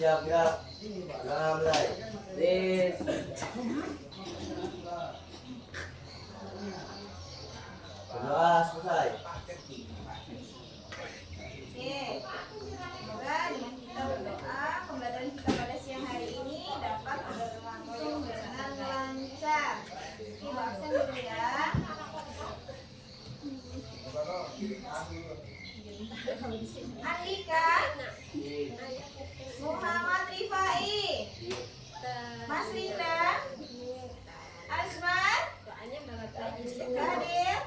Siap gerak. Nah, mulai. Tis. Berdoa selesai. Oke, semoga dengan kita berdoa pembelajaran kita pada siang hari ini dapat berlangsung dengan lancar. Ibu absen dulu ya. Andika, Muhammad Rifai, Mas Linda, Azmar, Kadir,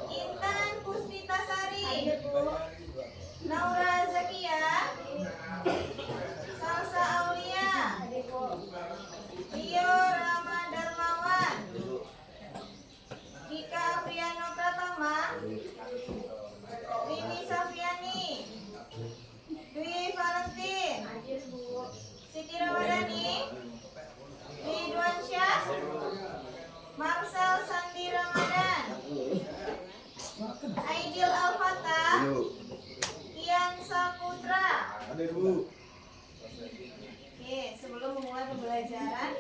Intan Puspitasari, Naura Zakia, Salsa Aulia, Rio Rama Darmawan, Dika Priano Pratama, Rini Safiani, Dwi Valentin, Siti Ramadhani, Ridwan Syah, Marcel Sandi Ramadan, Aidil Al-Fatah, Kian Saputra. Oke, sebelum memulai pembelajaran,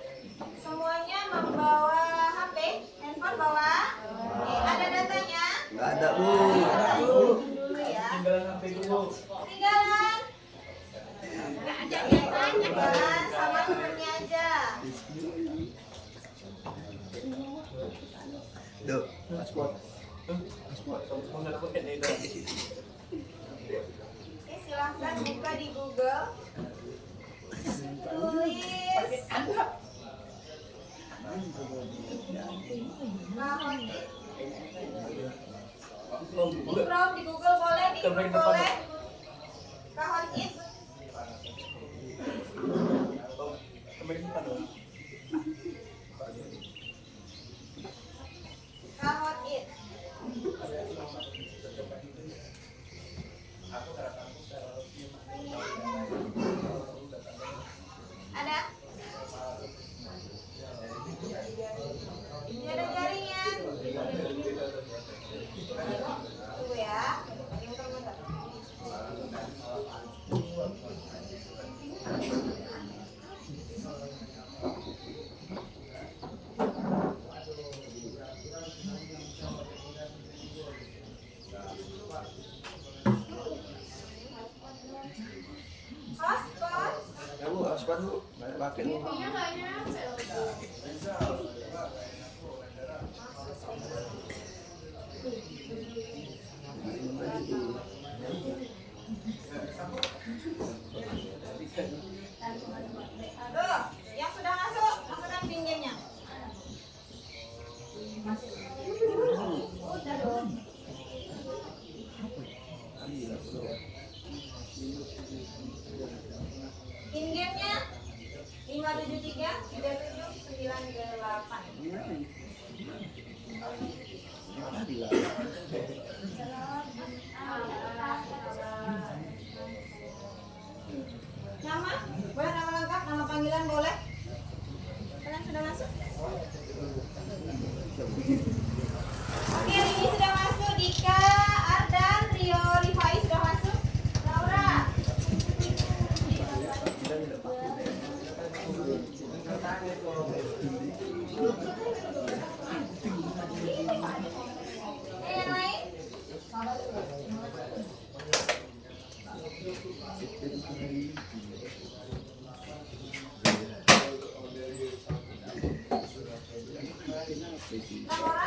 semuanya membawa HP, handphone bawa. Oke, ada datanya? Enggak ada, Bu. Dulu ya. Tinggalan HP dulu. Tinggalan. Tinggalan sama temennya aja. Duh, paspor. Paspor. Oke, silahkan buka di Google. Tulis Mahoti. Di Chrome, di Google boleh, di Google boleh. Kahonit. Kahonit. Ada? Ini ada jaringnya. Tunggu ya. Muter-muter. Hotspot. Ya, Bu, paspor, Bu. Banyak pakai nih. Tuh, yang sudah masuk, masukkan pinggirnya. Udah dong. In game-nya 573 3798. Nama? Boleh nama lengkap, nama panggilan boleh? Kalian sudah masuk? Oke, ini sudah masuk. Dika, Ardan, Rio, Rifai sudah masuk. Laura. Yang lain? Laura?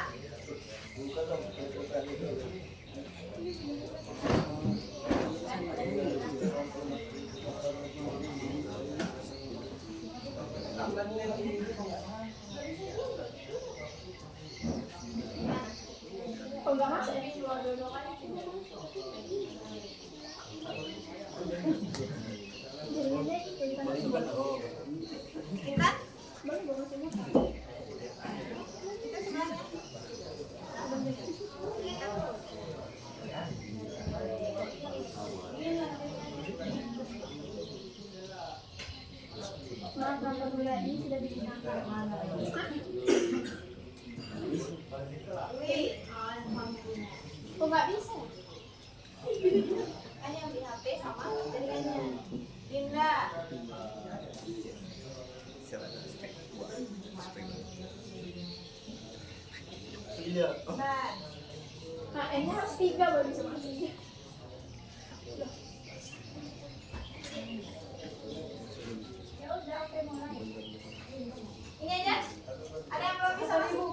Intan? Itu sebelahnya. Ini sudah digunakan. Kok nggak bisa? Kan yang di HP sama jaringannya. Dinda. Iya. Ban. Nah, ini harus 3 baru bisa masuk. Ya udah, oke mulai. Ini aja. Ada yang belum bisa masuk?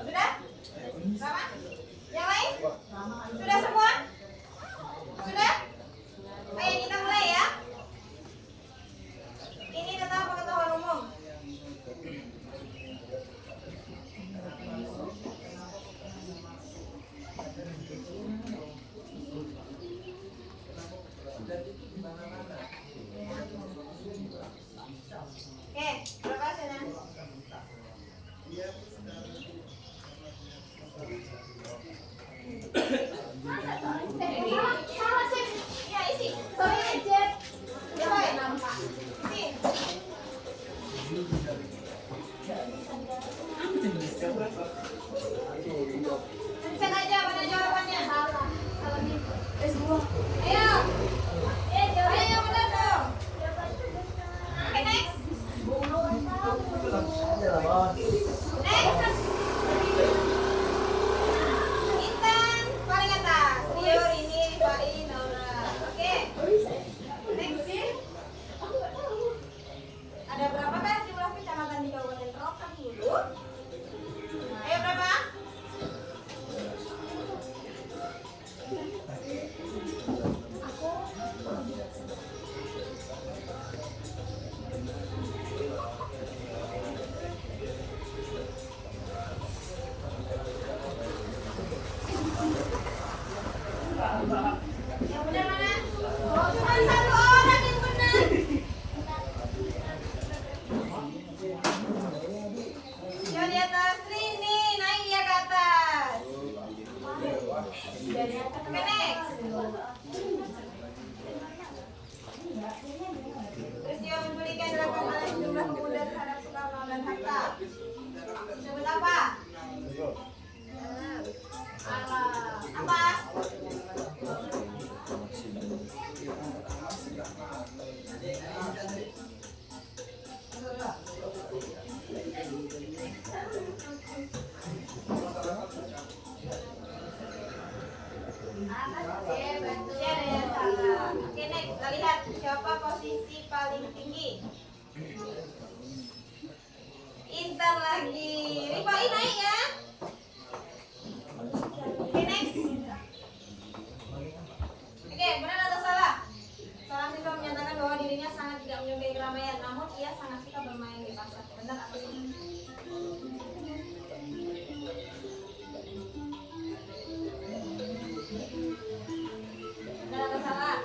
Sudah? Sama? Yang lain? Sudah semua? Sudah? Ayo kita mulai ya. Ini tentang pengetahuan umum. Oke, berapa sana? Salah sih. Ya, isi. Sorry, Jet. Coba ya. Isi. Cek aja mana jawabannya. Salah. Salah nih. S2. Ayo. Ayo yang benar dong. Oke, next. Aja lah, Bos. Next. Intan paling atas. Rio, Rini, Fai, Naura. Oke. Next. Ada berapa kan jumlah kecamatan di Kabupaten Rokan dulu? Ayo berapa? Yang benar mana? Oh, cuma satu orang yang benar. Yang di atas Rini, naik dia ke atas. Oke, next. Peristiwa menculikan dilakukan oleh sejumlah pemuda terhadap Soekarno dan Hatta. Sebut apa? Apa? Ya, ada yang salah. Oke, next. Kita lihat siapa posisi paling tinggi. Intan lagi. Rifai naik ya. Oke, next. Oke, benar atau salah? Seorang siswa menyatakan bahwa dirinya sangat tidak menyukai keramaian, namun ia sangat suka bermain di pasar. Benar atau salah? Benar atau salah?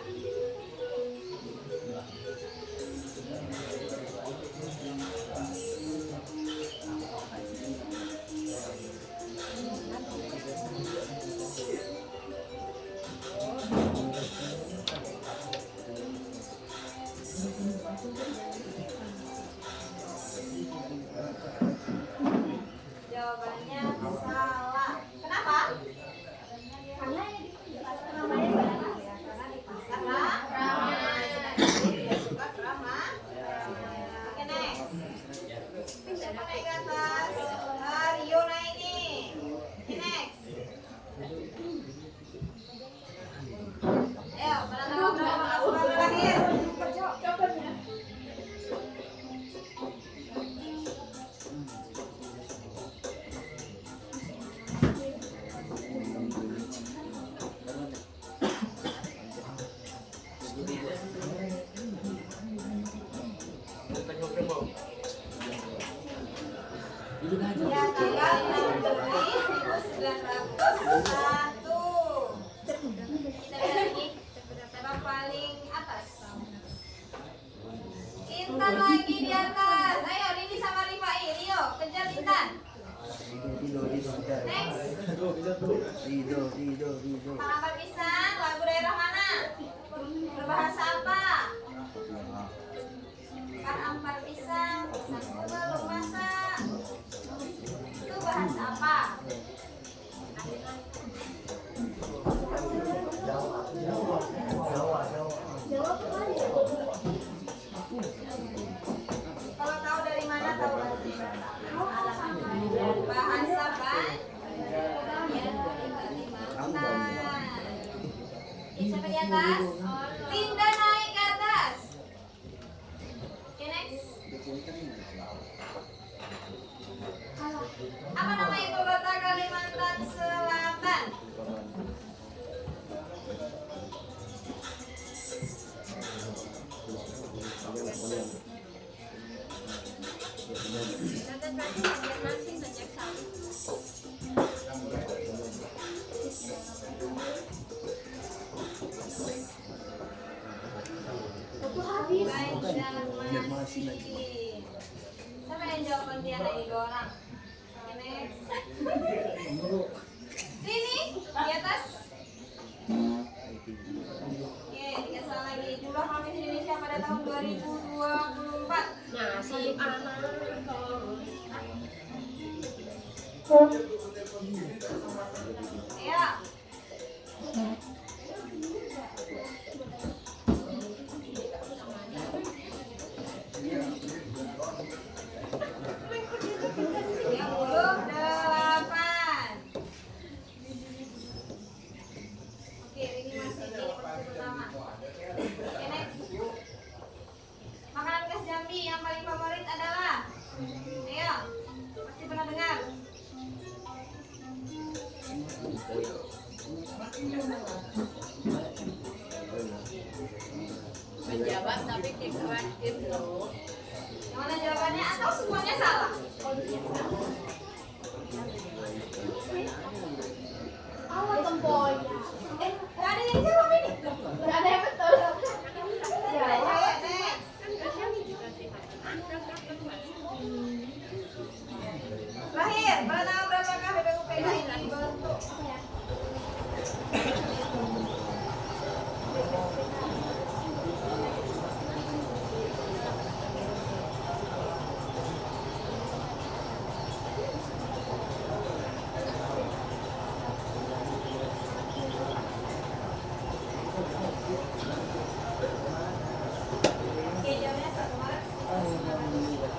Jawabannya salah. Kenapa? Karena Karena di pasar lah. Dia suka ramah. Oke, next. Siapa naik ke atas? Rio naik nih. Oke, next. Ayo, mana tahu berapa pasukan terakhir? coklatnya. Ya, tanggal 6 Juli 1901. Kita lihat lagi. Siapa paling atas? Intan lagi di atas. Ayo, Rini sama Rifai. Rio, kejar Intan. Next. Pak Ampar Pisang, lagu daerah mana? Berbahasa apa? Pak Ampar Pisang, pisang belum masak. Itu bahasa atas. Linda naik ke atas. Oke, next. Apa nama ibu kota Kalimantan Selatan? Waktu habis. Banjarmasin. Siapa yang jawab gantian ini 2 orang? Oke, next. Sini, di atas. Oke, 3 soal lagi. Jumlah provinsi Indonesia pada tahun 2024. Nasib anak Ayo. Yang 28. Oke, ini masih ini pertama. Oke, next. Makanan khas Jambi yang paling favorit adalah? Ayo, pasti pernah dengar. menjawab tapi dikeluarin loh. Yang mana jawabannya atau semuanya salah? Awal tempoyak. Gak ada yang jawab ini. Gak ada yang betul. Ya, next. Terakhir, pada tanggal berapakah BPUPK ini dibentuk? Oke, jawabnya 1 Maret 1945.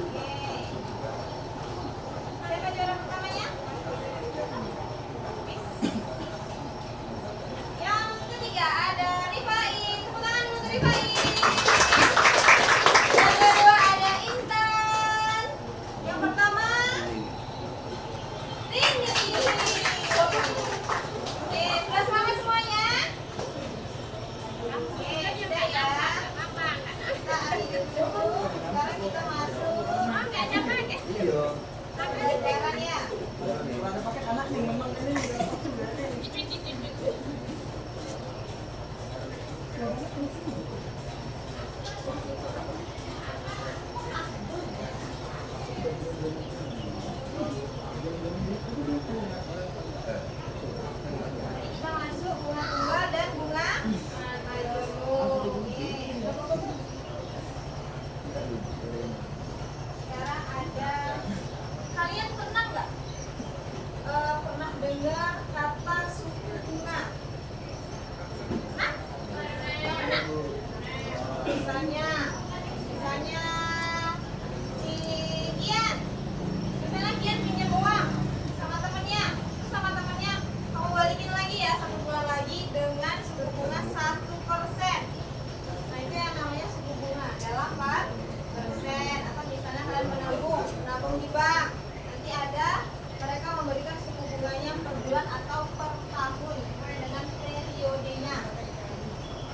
Oke. Siapa juara pertamanya? Miss. Yang ketiga ada Rifai. Tepuk tangan untuk Rifai. Yang kedua ada Intan. Yang pertama Rini. Oke, sudah semangat semuanya? Oke, sudah ya. Kita akhiri dulu. Sekarang kita masuk. Iya. Pelajaran ya. Kita masuk bunga tunggal dan bunga majemuk. Oke. Sekarang ada, kalian pernah nggak pernah dengar kata suku bunga? Hah? Pernah? Misalnya si Kian, misalnya Kian pinjam uang sama temennya, kamu balikin lagi ya 1 bulan lagi dengan suku bunga 1%. Nah itu yang namanya suku bunga adalah 4%. Atau misalnya kalian menabung di bank, nanti ada mereka memberikan suku bunganya per bulan atau per tahun sesuai dengan periodenya.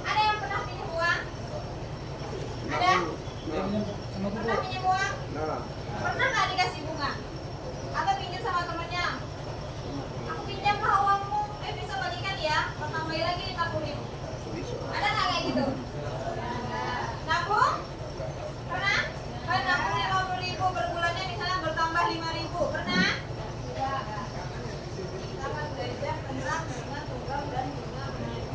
Ada yang pernah pinjam uang? Ada? Pernah pinjam uang? Pernah nggak dikasih bunga? Atau pinjam sama temennya? Aku pinjam lah uangmu, bisa balikan ya, tambahin lagi 50.000. Ada nggak kayak gitu? Nabung? Pernah? Kan nabung 50.000 per bulannya misalnya bertambah 5.000. Pernah? Tidak. Kita akan belajar tentang bunga tunggal dan bunga majemuk.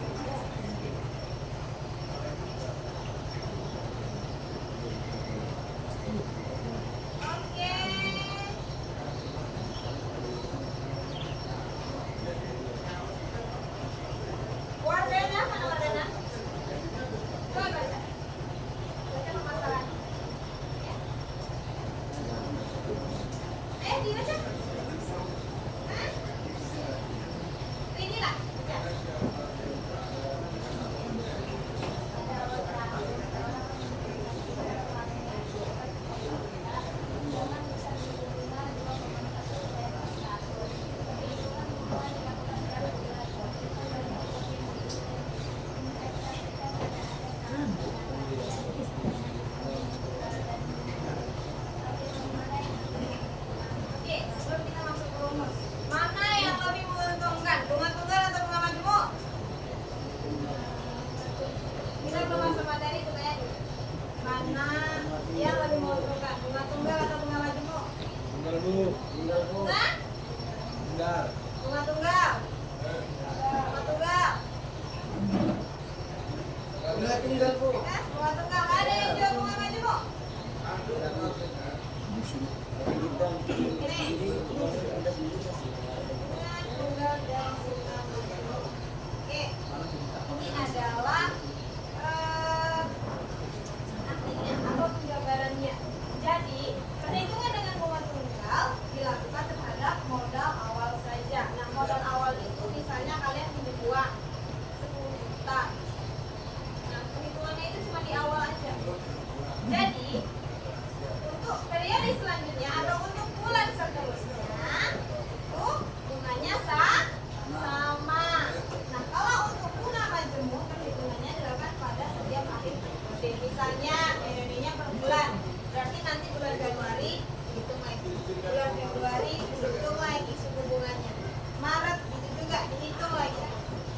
bulan. Berarti nanti bulan Januari dihitung lagi. Bulan Februari dihitung lagi suku bunganya. Maret itu juga dihitung lagi.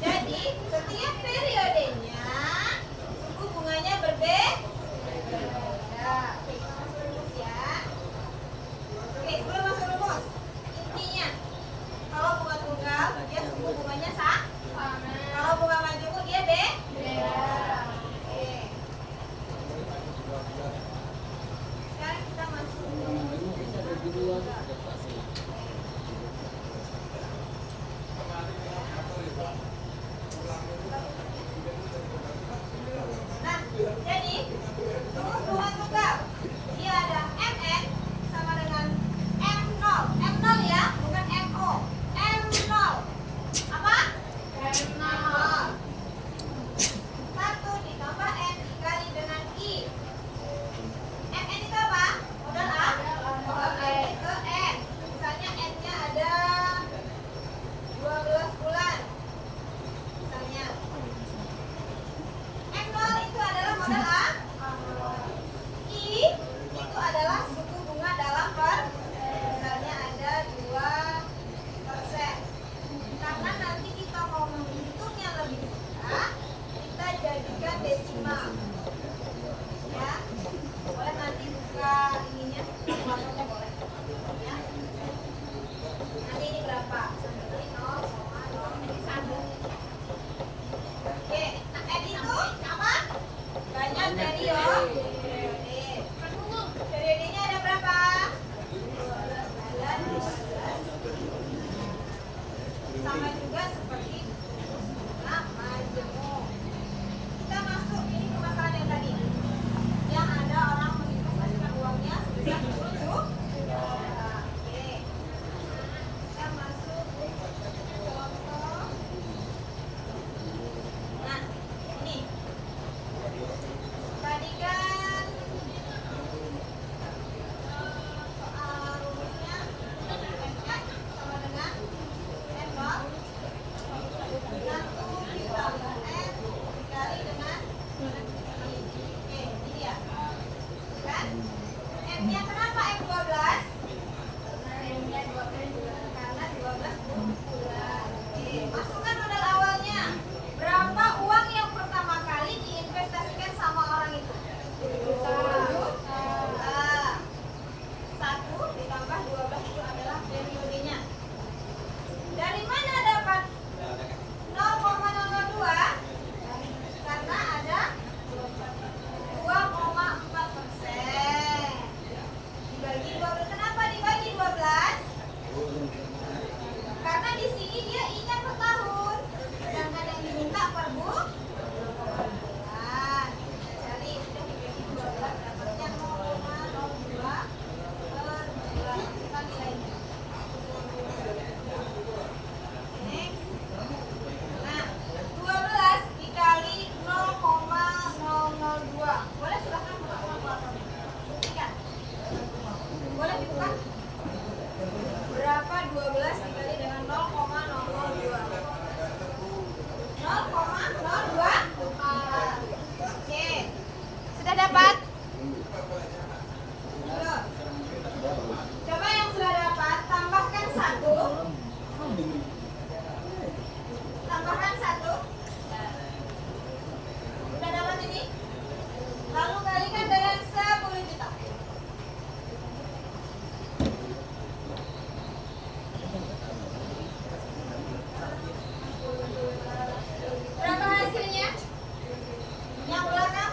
Jadi setiap periodenya suku bunganya berbeda. Oke, kita masuk rumus ya. Oke, sebelum masuk rumus, intinya kalau bunga tunggal dia suku bunganya sama. Kalau bunga majemuk dia beda. Oke. Sekarang kita masuk rumus. Nah, jadi rumus bunga tunggal dia ada MN sama dengan M0. M0 ya, bukan MO. M0. Apa? M0. 1 ditambah N dikali dengan I. MN itu apa? Modal A? Modal N itu N. Misalnya N-nya ada 12 bulan. Misalnya M0 itu adalah modal A. I itu adalah suku bunga dalam misalnya ada 2%. Karena nanti kita mau menghitungnya lebih mudah, kita jadikan desimal. Ya, boleh nanti buka ininya, kalkulatornya boleh. Ya. Nanti ini berapa? Sampai 0,01. Oke, nah N itu apa? Banyak periode. Periodenya ada berapa? Ada 12. Sama juga seperti bunga majemuk. Kita masuk ini permasalahan yang tadi, yang ada orang menginvestasikan uangnya sebesar 10 juta. Oke, kita masuk contoh. Nah, ini tadi kan soal rumusnya N sama dengan N0. 1 ditambah N dikali dengan I. Oke, ini dia. Kan? N-nya kenapa M12? N-nya 12 karena 12 bulan. Oke, masukkan modal awalnya. Berapa uang yang pertama kali diinvestasikan sama orang itu? 10 juta. 1 ditambah 12 itu adalah periodenya. Dari mana dapat 0,002? Karena ada 2,4%. Dibagi 12. Kenapa dibagi 12? Karena di sini dia ingat per tahun, sedangkan yang diminta per bulan. Cari sudah dibagi 12 dapatnya 0,02 per bulan. Kita nilainya. Next. Nah, 12 dikali 0,002. Boleh silahkan buka kalkulatornya. Buktikan. Boleh dibuka? Berapa 12 dikali dengan 0,002? 0,02? Oke. Sudah dapat? Belum. Coba yang sudah dapat, tambahkan 1. Tambahkan 1. Sudah dapat ini? Lalu kalikan dengan 10 juta. Berapa hasilnya? Yang belakang?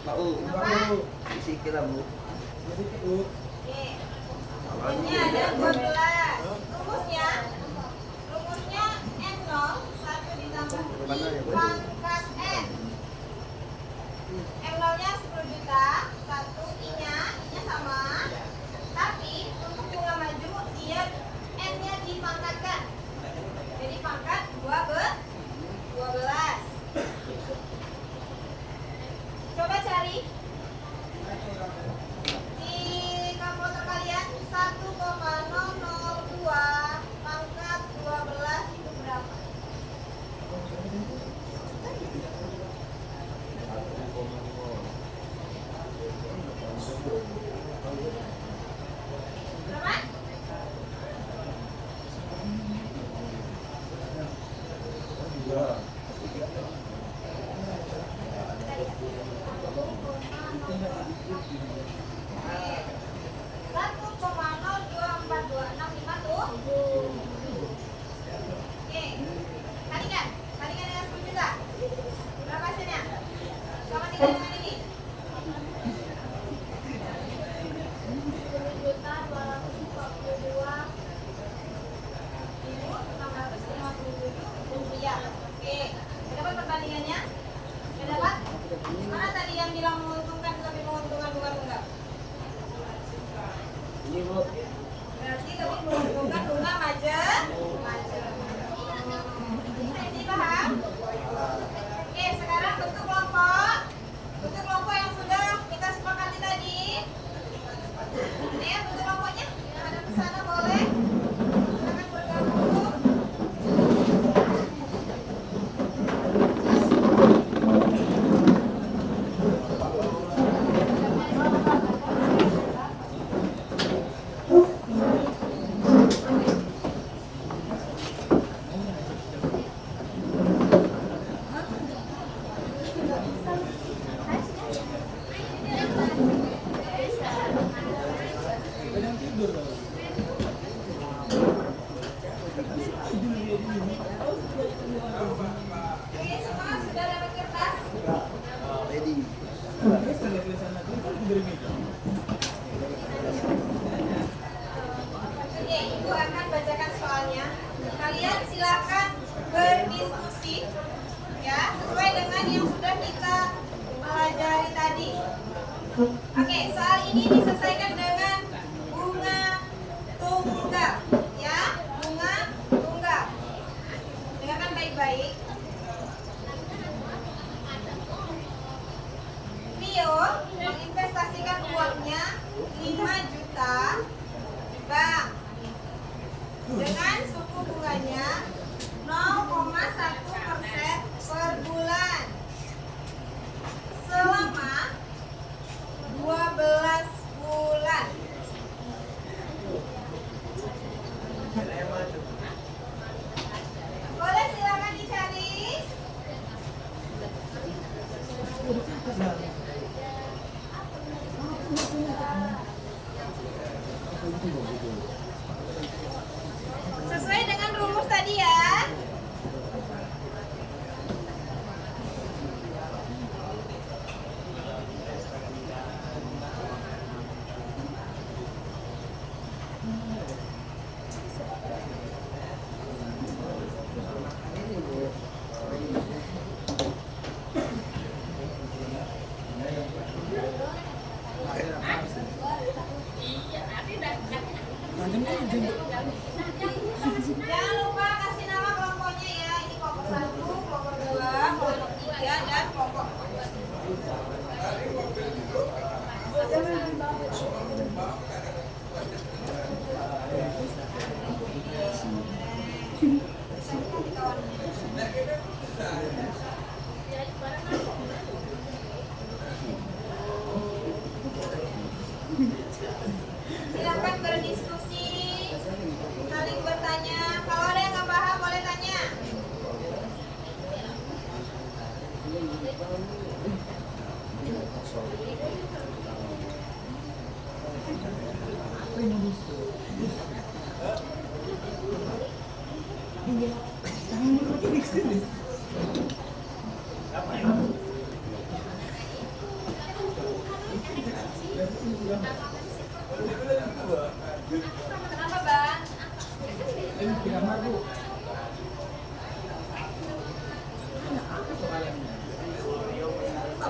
Sikit lah bu. Oke. Ini ada 12. Rumusnya N0 1 ditambah pangkat N. M0-nya 10 juta, 1 I-nya sama. Tapi untuk bunga maju dia N-nya dipangkatkan. Jadi pangkat 12. Coba cari di kalkulator kalian 1,002 pangkat 12 itu berapa? Berapa? Satu koma 02426 tuh. Oke, kalikan dengan 10 juta. Berapa hasilnya? Sama tinggal dengan ini. 10.647 rupiah. Oke, dapat perbandingannya? Dapat? Mana tadi yang bilang menguntungkan tapi menguntungkan bukan enggak? Ini bu. Berarti kami menguntungkan bunga maju. Ini paham? Oke, sekarang bentuk kelompok. Bentuk kelompok yang sudah kita sepakati tadi. Ini ya bentuk kelompoknya. Yang ada di sana boleh. Silakan bergabung. Oke, semua sudah dapat kertas? Ready. Oke, Ibu akan bacakan soalnya. Kalian silakan berdiskusi ya, sesuai dengan yang sudah kita pelajari tadi. Oke, soal ini diselesaikan dengan bunga tunggal ya, bunga tunggal. Dengarkan baik-baik. Rio menginvestasikan uangnya 5 juta di bank dengan suku bunganya 0,1% per bulan selama 12 bulan. Boleh silakan dicari. Sesuai dengan rumus tadi ya. Jangan lupa kasih nama kelompoknya ya. Ini kelompok 1, kelompok 2, kelompok 3, dan kelompok 4. Silakan berdiskusi, saling bertanya. Kalau ada yang nggak paham boleh tanya.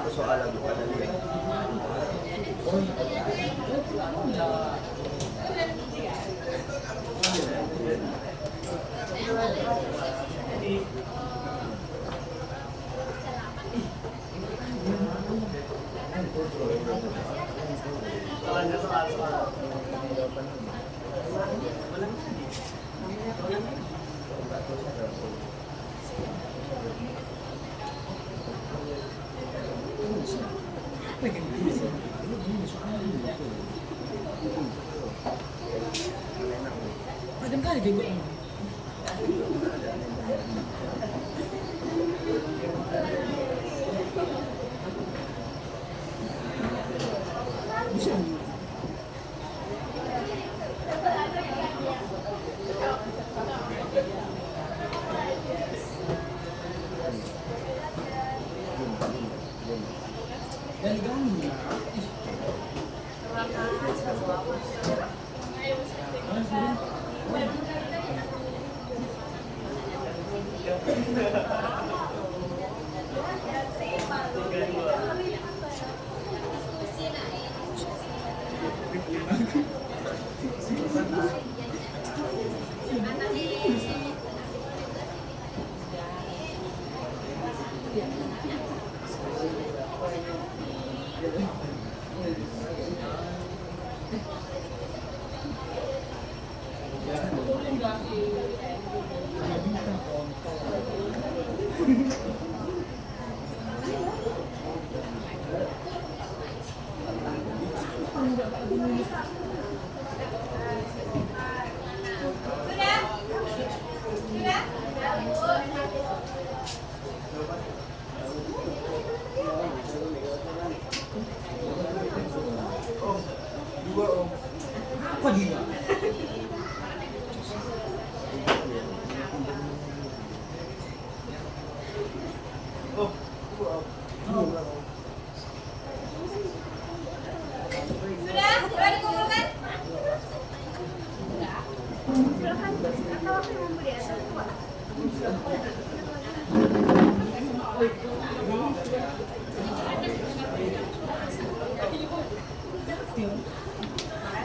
persoalan bukan gue. Macam kali jenggot. Dan diganggu. Sudah? Sudah? Apa dia? Sudah? Sudah dikumpulkan?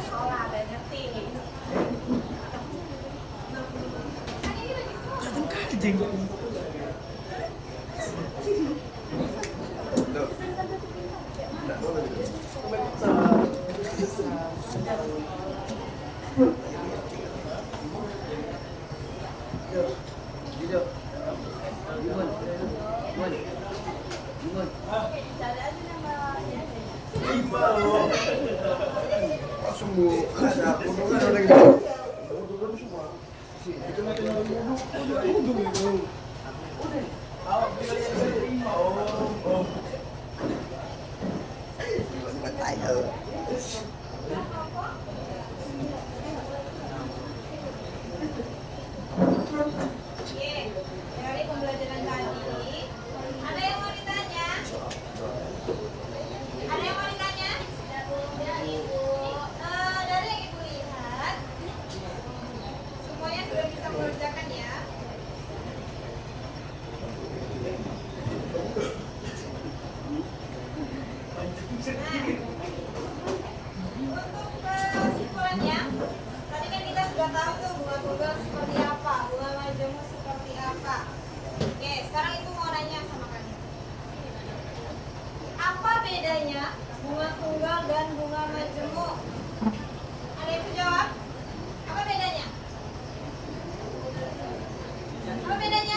Sekolah dan ngerti. Macam kali jenggot. Oke, dari pembelajaran tadi, ada yang mau ditanya? Ada yang mau ditanya? Dari Ibu. Dari yang Ibu lihat, semuanya sudah bisa mengerjakan ya. Nah, untuk kesimpulannya, tadi kan kita sudah tahu tuh bunga tunggal seperti apa, bunga majemuk seperti apa. Oke, sekarang Ibu mau nanya sama kalian. Apa bedanya bunga tunggal dan bunga majemuk? Ada yang jawab? Apa bedanya? Apa bedanya?